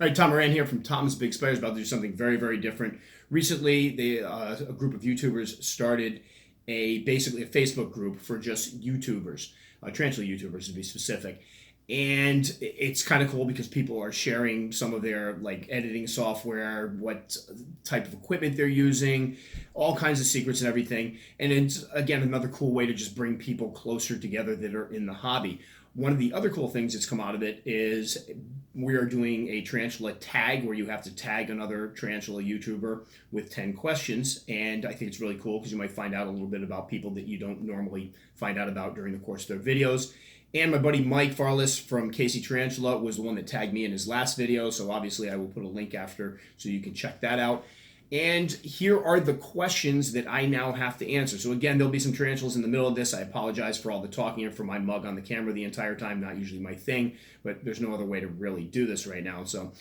All right, Tom Moran here from Tom's Big Spiders, about to do something very, very different. Recently, a group of YouTubers started basically a Facebook group for just YouTubers, tarantula YouTubers to be specific. And it's kind of cool because people are sharing some of their like editing software, what type of equipment they're using, all kinds of secrets and everything. And it's again another cool way to just bring people closer together that are in the hobby. One of the other cool things that's come out of it is we are doing a tarantula tag where you have to tag another tarantula YouTuber with 10 questions. And I think it's really cool because you might find out a little bit about people that you don't normally find out about during the course of their videos. And my buddy Mike Farless from Casey Tarantula was the one that tagged me in his last video. So obviously I will put a link after so you can check that out. And here are the questions that I now have to answer. So again, there'll be some tarantulas in the middle of this. I apologize for all the talking and for my mug on the camera the entire time. Not usually my thing, but there's no other way to really do this right now. So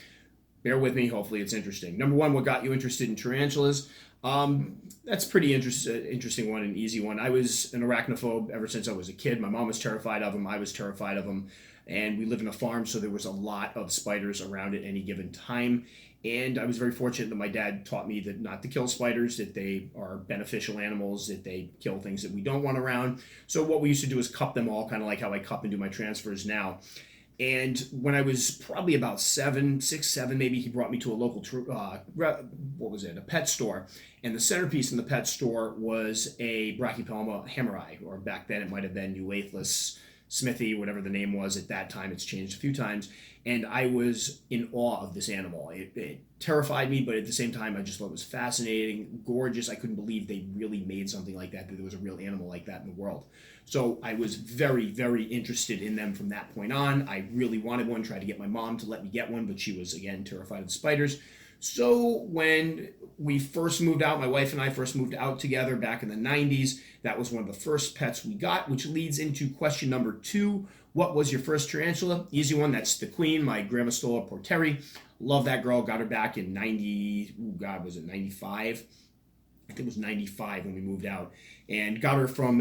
bear with me. Hopefully it's interesting. Number one, what got you interested in tarantulas? That's pretty interesting one, an easy one. I was an arachnophobe ever since I was a kid. My mom was terrified of them. I was terrified of them. And we live in a farm, so there was a lot of spiders around at any given time. And I was very fortunate that my dad taught me that not to kill spiders, that they are beneficial animals, that they kill things that we don't want around. So what we used to do is cup them all, kind of like how I cup and do my transfers now. And when I was probably about 6, 7, maybe, he brought me to a local, a pet store. And the centerpiece in the pet store was a Brachypelma hammeri, or back then it might have been Euathlus Smithy, whatever the name was at that time. It's changed a few times. And I was in awe of this animal. It terrified me, but at the same time, I just thought it was fascinating, gorgeous. I couldn't believe they really made something like that there was a real animal like that in the world. So I was very, very interested in them from that point on. I really wanted one, tried to get my mom to let me get one, but she was, again, terrified of the spiders. So when we first moved out, my wife and I first moved out together back in the 90s, that was one of the first pets we got, which leads into question number 2. What was your first tarantula? Easy one, that's the queen, my Grammostola porteri. Love that girl, got her back in 95? I think it was 95 when we moved out, and got her from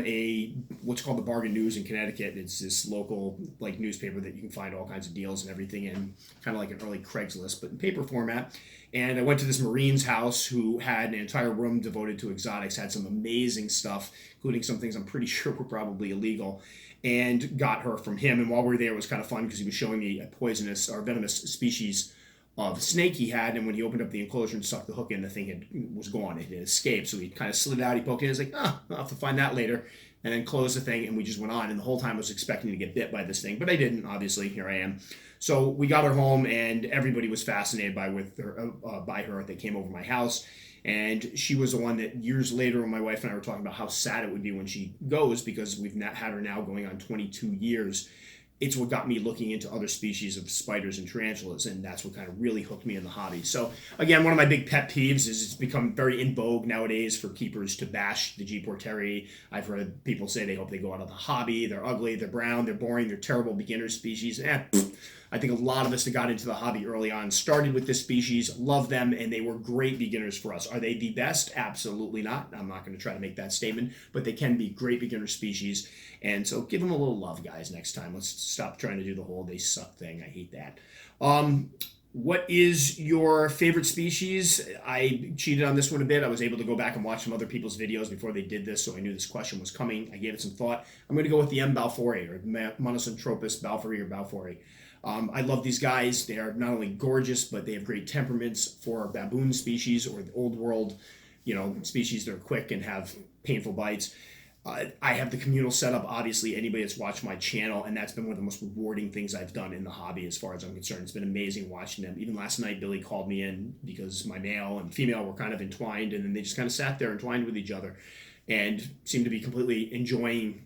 what's called the Bargain News in Connecticut. It's this local like newspaper that you can find all kinds of deals and everything in, kind of like an early Craigslist, but in paper format. And I went to this Marine's house who had an entire room devoted to exotics, had some amazing stuff, including some things I'm pretty sure were probably illegal, and got her from him. And while we were there, it was kind of fun because he was showing me a poisonous or venomous species of snake he had, and when he opened up the enclosure and sucked the hook in, the thing was gone. It had escaped, so he kind of slid out, he poked it in, he's like, I'll have to find that later, and then closed the thing, and we just went on. And the whole time I was expecting to get bit by this thing, but I didn't, obviously. Here I am. So we got her home, and everybody was fascinated by her. They came over my house, and she was the one that years later, when my wife and I were talking about how sad it would be when she goes, because we've had her now going on 22 years, it's what got me looking into other species of spiders and tarantulas, and that's what kind of really hooked me in the hobby. So again, one of my big pet peeves is it's become very in vogue nowadays for keepers to bash the G. porteri. I've heard people say they hope they go out of the hobby. They're ugly, they're brown, they're boring, they're terrible beginner species. I think a lot of us that got into the hobby early on started with this species, love them, and they were great beginners for us. Are they the best? Absolutely not. I'm not going to try to make that statement, but they can be great beginner species. And so give them a little love, guys, next time. Let's stop trying to do the whole they suck thing. I hate that. What is your favorite species? I cheated on this one a bit. I was able to go back and watch some other people's videos before they did this, so I knew this question was coming. I gave it some thought. I'm going to go with the M. balfouri, or Monocentropas balfouri, or balfouri. I love these guys. They are not only gorgeous, but they have great temperaments for baboon species or the old world, species that are quick and have painful bites. I have the communal setup, obviously, anybody that's watched my channel, and that's been one of the most rewarding things I've done in the hobby as far as I'm concerned. It's been amazing watching them. Even last night, Billy called me in because my male and female were kind of entwined, and then they just kind of sat there entwined with each other and seemed to be completely enjoying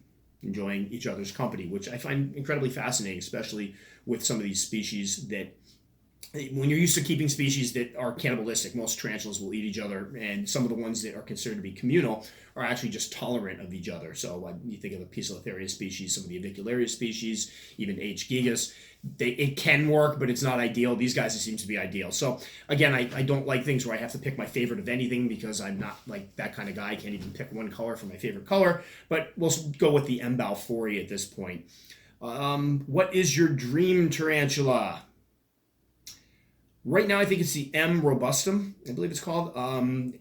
each other's company, which I find incredibly fascinating, especially with some of these species that, when you're used to keeping species that are cannibalistic, most tarantulas will eat each other, and some of the ones that are considered to be communal are actually just tolerant of each other. So you think of the Poecilotheria species, some of the Avicularia species, even H. gigas. It can work, but it's not ideal. These guys, it seems to be ideal. So again, I don't like things where I have to pick my favorite of anything, because I'm not like that kind of guy. I can't even pick one color for my favorite color, but we'll go with the M. balfouri at this point. What is your dream tarantula? Right now, I think it's the M. robustum, I believe it's called.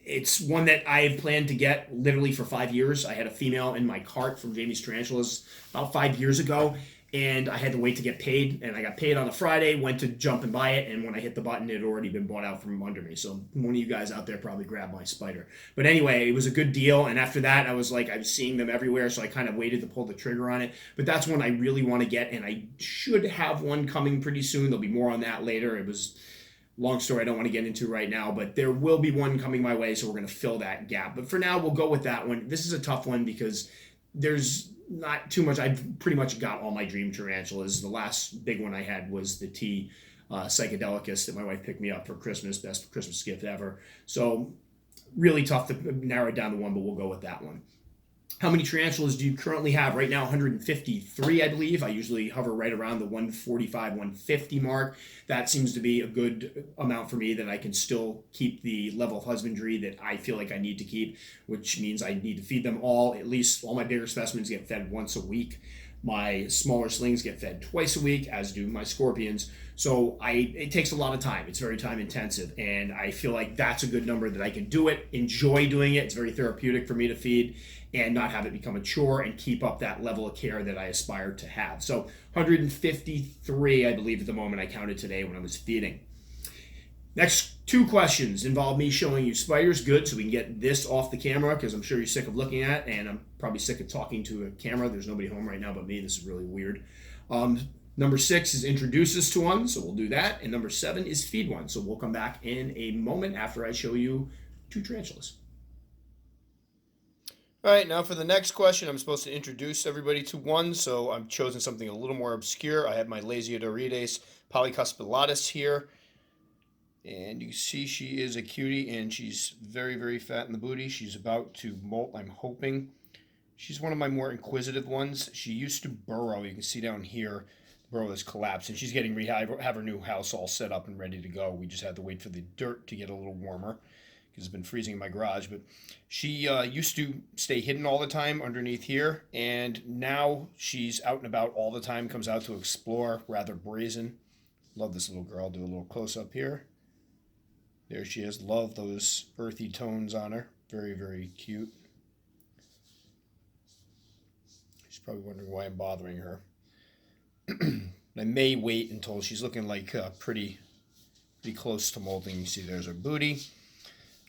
It's one that I planned to get literally for 5 years. I had a female in my cart from Jamie's Tarantulas about 5 years ago, and I had to wait to get paid. And I got paid on a Friday, went to jump and buy it, and when I hit the button, it had already been bought out from under me. So one of you guys out there probably grabbed my spider. But anyway, it was a good deal. And after that, I was seeing them everywhere, so I kind of waited to pull the trigger on it. But that's one I really want to get, and I should have one coming pretty soon. There'll be more on that later. It was long story I don't want to get into right now, but there will be one coming my way, so we're going to fill that gap. But for now, we'll go with that one. This is a tough one because there's not too much. I've pretty much got all my dream tarantulas. The last big one I had was the T psychedelicus that my wife picked me up for Christmas, best Christmas gift ever. So really tough to narrow it down to one, but we'll go with that one. How many tarantulas do you currently have? Right now, 153, I believe. I usually hover right around the 145, 150 mark. That seems to be a good amount for me that I can still keep the level of husbandry that I feel like I need to keep, which means I need to feed them all. At least all my bigger specimens get fed once a week. My smaller slings get fed twice a week, as do my scorpions. So it takes a lot of time. It's very time intensive, and I feel like that's a good number that I can do it, enjoy doing it. It's very therapeutic for me to feed and not have it become a chore and keep up that level of care that I aspire to have. So 153, I believe, at the moment I counted today when I was feeding. Next two questions involve me showing you spiders. Good, so we can get this off the camera because I'm sure you're sick of looking at it, and I'm probably sick of talking to a camera. There's nobody home right now but me. This is really weird. Number 6 is introduce us to one, so we'll do that. And number 7 is feed one. So we'll come back in a moment after I show you 2 tarantulas. All right, now for the next question, I'm supposed to introduce everybody to one, so I've chosen something a little more obscure. I have my Lasiodorides polycuspillatus here, and you see she is a cutie, and she's very, very fat in the booty. She's about to molt, I'm hoping. She's one of my more inquisitive ones. She used to burrow. You can see down here, the burrow has collapsed, and she's getting have her new house all set up and ready to go. We just had to wait for the dirt to get a little warmer, because it's been freezing in my garage. But she used to stay hidden all the time underneath here, and now she's out and about all the time, comes out to explore, rather brazen. Love this little girl. Do a little close-up here. There she is. Love those earthy tones on her. Very, very cute. She's probably wondering why I'm bothering her. I may wait until she's looking like pretty close to molting. You see there's her booty.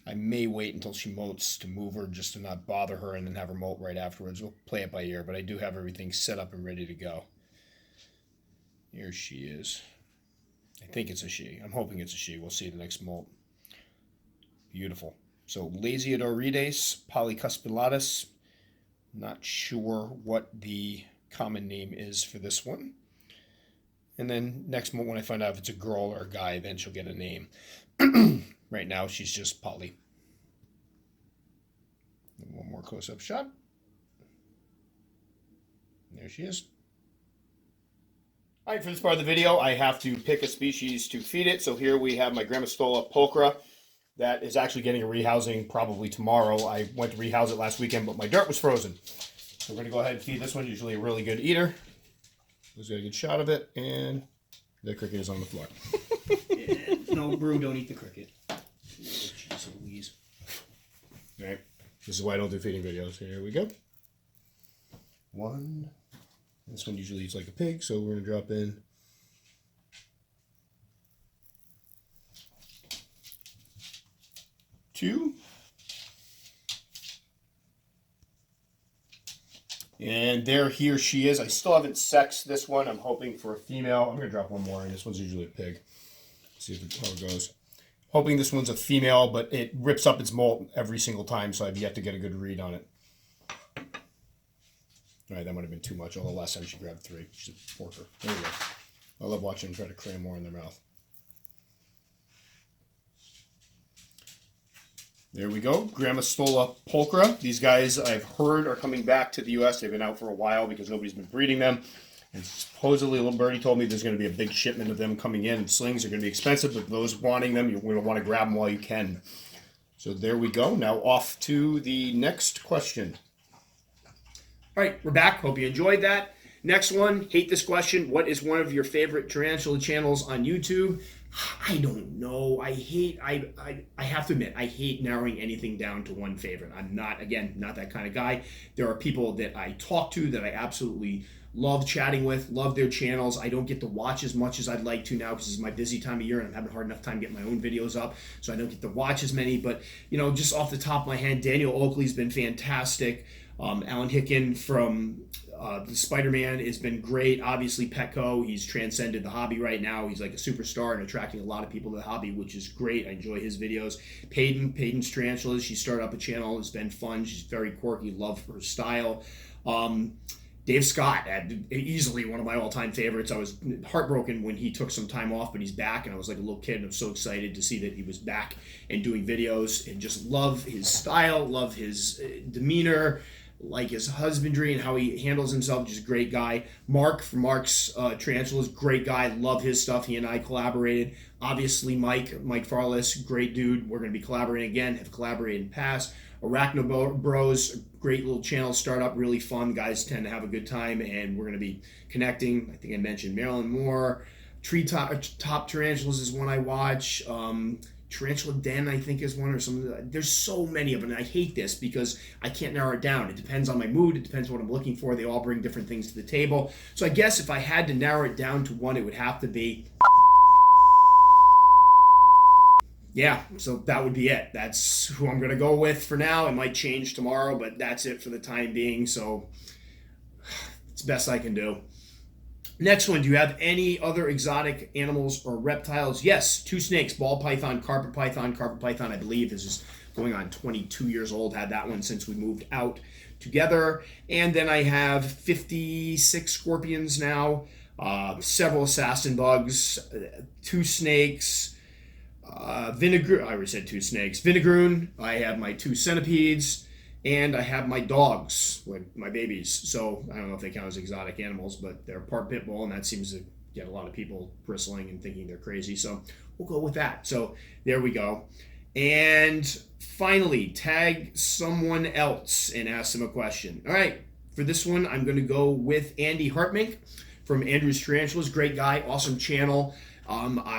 I may wait until she molts to move her just to not bother her and then have her molt right afterwards. We'll play it by ear, but I do have everything set up and ready to go. Here she is. I think it's a she. I'm hoping it's a she. We'll see the next molt. Beautiful. So Lasiodorides polycuspillatus. Not sure what the common name is for this one. And then next month when I find out if it's a girl or a guy, then she'll get a name. Right now, she's just Polly. And one more close-up shot. There she is. All right, for this part of the video, I have to pick a species to feed it. So here we have my Grammostola pulchra that is actually getting a rehousing probably tomorrow. I went to rehouse it last weekend, but my dirt was frozen. So we're going to go ahead and feed this one, usually a really good eater. Let's get a good shot of it, and the cricket is on the floor. Yeah, no, Brew, don't eat the cricket. Jeez Louise. All right, this is why I don't do feeding videos. Here we go. One. This one usually eats like a pig, so we're going to drop in 2. And there, here she is. I still haven't sexed this one. I'm hoping for a female. I'm going to drop one more in. This one's usually a pig. See how it goes. Hoping this one's a female, but it rips up its molt every single time, so I've yet to get a good read on it. All right, that might have been too much. Although last time she grabbed 3. She's a porker. There we go. I love watching them try to cram more in their mouth. There we go. Grammostola pulchra. These guys, I've heard, are coming back to the U.S. They've been out for a while because nobody's been breeding them. And supposedly, a little birdie told me there's going to be a big shipment of them coming in. Slings are going to be expensive, but those wanting them, you're going to want to grab them while you can. So there we go. Now off to the next question. All right, we're back. Hope you enjoyed that. Next one, hate this question. What is one of your favorite tarantula channels on YouTube? I don't know. I have to admit, I hate narrowing anything down to one favorite. I'm not, again, not that kind of guy. There are people that I talk to that I absolutely love chatting with, love their channels. I don't get to watch as much as I'd like to now because it's my busy time of year and I'm having a hard enough time getting my own videos up, so I don't get to watch as many. But, just off the top of my head, Daniel Oakley's been fantastic. Alan Hicken from the Spider-Man has been great. Obviously, Petco, he's transcended the hobby right now. He's like a superstar and attracting a lot of people to the hobby, which is great. I enjoy his videos. Peyton's Tarantulas, she started up a channel. It's been fun. She's very quirky. Love her style. Dave Scott, easily one of my all-time favorites. I was heartbroken when he took some time off, but he's back, and I was like a little kid, and I'm so excited to see that he was back and doing videos, and just love his style, love his demeanor, like his husbandry and how he handles himself. Just a great guy. Mark from Mark's Tarantulas, great guy. Love his stuff. He and I collaborated. Obviously, Mike Farless, great dude. We're going to be collaborating again. Have collaborated in the past. Arachno Bros, great little channel startup, really fun. Guys tend to have a good time, and we're going to be connecting. I think I mentioned Marilyn Moore. Top Tarantulas is one I watch. Tarantula Den, I think, is one, or some. There's so many of them, and I hate this because I can't narrow it down. It depends on my mood. It depends what I'm looking for. They all bring different things to the table. So I guess if I had to narrow it down to one, it would have to be. Yeah, so that would be it. That's who I'm going to go with for now. It might change tomorrow, but that's it for the time being. So it's the best I can do. Next one, do you have any other exotic animals or reptiles? Yes, 2 snakes, ball python, carpet python. Carpet python, I believe, is going on 22 years old. Had that one since we moved out together. And then I have 56 scorpions now, several assassin bugs, 2 snakes, vinegar. I already said 2 snakes. Vinegaroon. I have my 2 centipedes. And I have my dogs, like my babies. So I don't know if they count as exotic animals, but they're part pit bull, and that seems to get a lot of people bristling and thinking they're crazy. So we'll go with that. So there we go. And finally, tag someone else and ask them a question. All right, for this one, I'm going to go with Andy Hartmink from Andrew's Tarantulas. Great guy, awesome channel.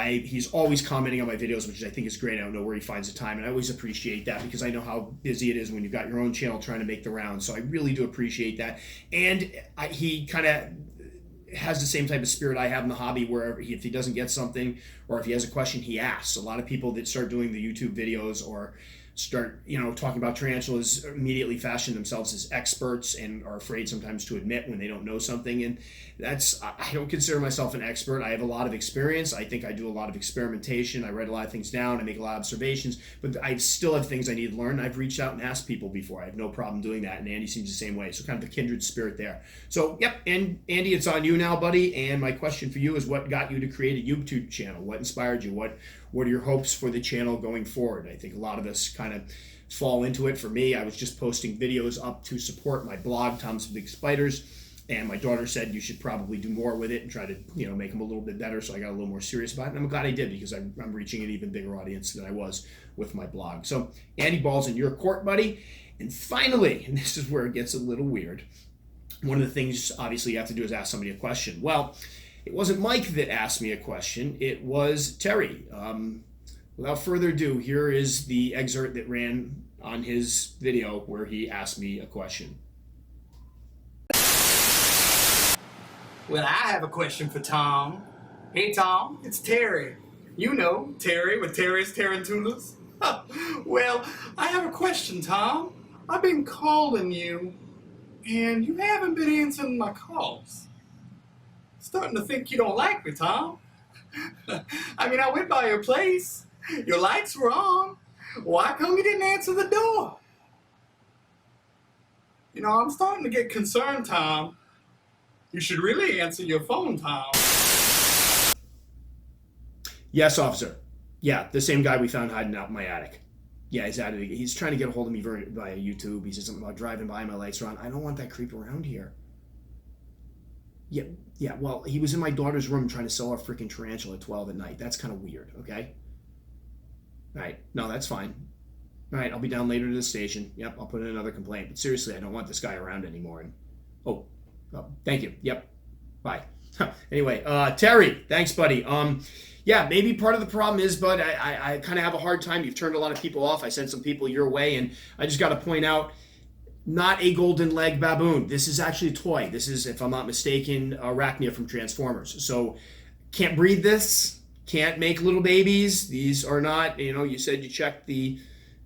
He's always commenting on my videos, which I think is great. I don't know where he finds the time, and I always appreciate that because I know how busy it is when you've got your own channel trying to make the rounds. So I really do appreciate that. And he kind of has the same type of spirit I have in the hobby, where if he doesn't get something or if he has a question, he asks. A lot of people that start doing the YouTube videos or start talking about tarantulas immediately fashion themselves as experts and are afraid sometimes to admit when they don't know something. And I don't consider myself an expert. I have a lot of experience. I think I do a lot of experimentation. I write a lot of things down. I make a lot of observations, but I still have things I need to learn. I've reached out and asked people before. I have no problem doing that, and Andy seems the same way. So kind of a kindred spirit there. So yep, and Andy, it's on you now, buddy. And my question for you is, what got you to create a YouTube channel? What inspired you? What are your hopes for the channel going forward? I think a lot of us kind of fall into it. For me, I was just posting videos up to support my blog, Tom's Big Spiders, and my daughter said you should probably do more with it and try to make them a little bit better. So I got a little more serious about it, and I'm glad I did because I'm reaching an even bigger audience than I was with my blog. So Andy, ball's in your court, buddy. And finally, and this is where it gets a little weird, one of the things obviously you have to do is ask somebody a question. Well, it wasn't Mike that asked me a question. It was Terry. Without further ado, here is the excerpt that ran on his video where he asked me a question. Well, I have a question for Tom. Hey, Tom, it's Terry. You know, Terry with Terry's Tarantulas. Well, I have a question, Tom. I've been calling you, and you haven't been answering my calls. Starting to think you don't like me, Tom. I mean, I went by your place. Your lights were on. Why come you didn't answer the door? I'm starting to get concerned, Tom. You should really answer your phone, Tom. Yes, officer. Yeah, the same guy we found hiding out in my attic. Yeah, he's at it. He's trying to get a hold of me via YouTube. He said something about driving by, my lights are on. I don't want that creep around here. Yeah, well, he was in my daughter's room trying to sell her freaking tarantula at 12 at night. That's kind of weird, okay? All right, no, that's fine. All right, I'll be down later to the station. Yep, I'll put in another complaint. But seriously, I don't want this guy around anymore. And thank you. Yep, bye. Anyway, Terry, thanks, buddy. yeah, maybe part of the problem is, but I kind of have a hard time. You've turned a lot of people off. I sent some people your way, and I just got to point out, not a golden leg baboon. This is actually a toy. This is, if I'm not mistaken, Arachnia from Transformers. So can't breed this, can't make little babies. These are not, you said you checked the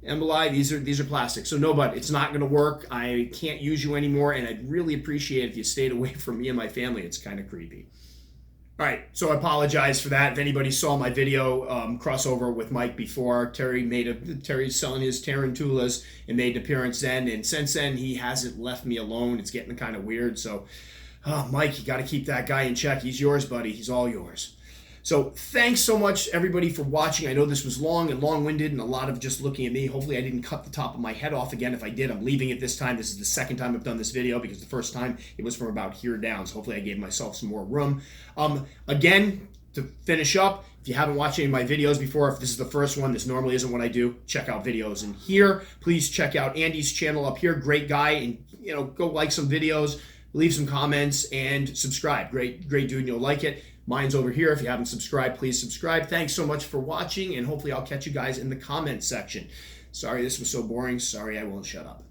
emboli. These are plastic. So no, but it's not going to work. I can't use you anymore, and I'd really appreciate it if you stayed away from me and my family. It's kind of creepy. All right, so I apologize for that. If anybody saw my video crossover with Mike before, Terry's selling his tarantulas and made an appearance then, and since then he hasn't left me alone. It's getting kind of weird. So, Mike, you got to keep that guy in check. He's yours, buddy. He's all yours. So thanks so much, everybody, for watching. I know this was long and long-winded and a lot of just looking at me. Hopefully I didn't cut the top of my head off again. If I did, I'm leaving it this time. This is the second time I've done this video because the first time it was from about here down. So hopefully I gave myself some more room. Again, to finish up, if you haven't watched any of my videos before, if this is the first one, this normally isn't what I do, check out videos in here. Please check out Andy's channel up here. Great guy. And, go like some videos, leave some comments, and subscribe. Great dude, and you'll like it. Mine's over here. If you haven't subscribed, please subscribe. Thanks so much for watching, and hopefully I'll catch you guys in the comments section. Sorry this was so boring. Sorry I won't shut up.